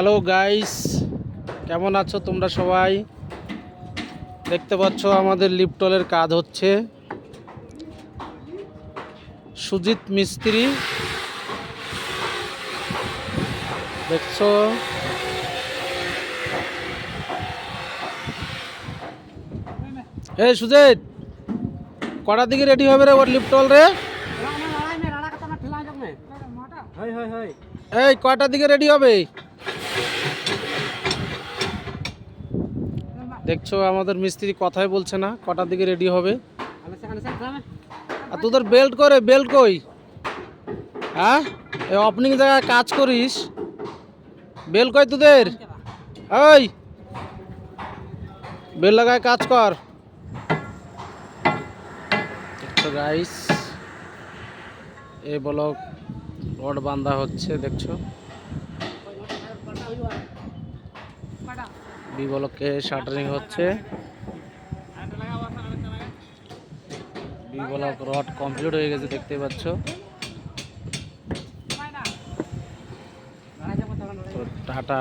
Hello guys, কেমন আছো তোমরা সবাই? দেখতে পাচ্ছ আমাদের লিফটলের কাজ হচ্ছে। সুজিত মিস্ত্রি দেখছো, এই সুজিত কটার দিকে রেডি হবে রে ওর লিফটল রে? এই কটার দিকে রেডি হবে? দেখছো আমাদের মিস্ত্রি কথাই বলছে না, কটার দিকে রেডি হবে। আর তোদের বেল্ট করে, বেল্ট কই? হ্যাঁ, এই ওপেনিং জায়গায় কাজ করিস, বেল্ট কই তোদের? ওই বেল লাগায় কাজ কর। দেখছো গাইস, এই ব্লক রড বাঁধা হচ্ছে, দেখছো বি ব্লকে শাটারিং হচ্ছে। বি ব্লক রড কমপ্লিট হয়ে গেছে, দেখতে পাচ্ছ। তো টাটা।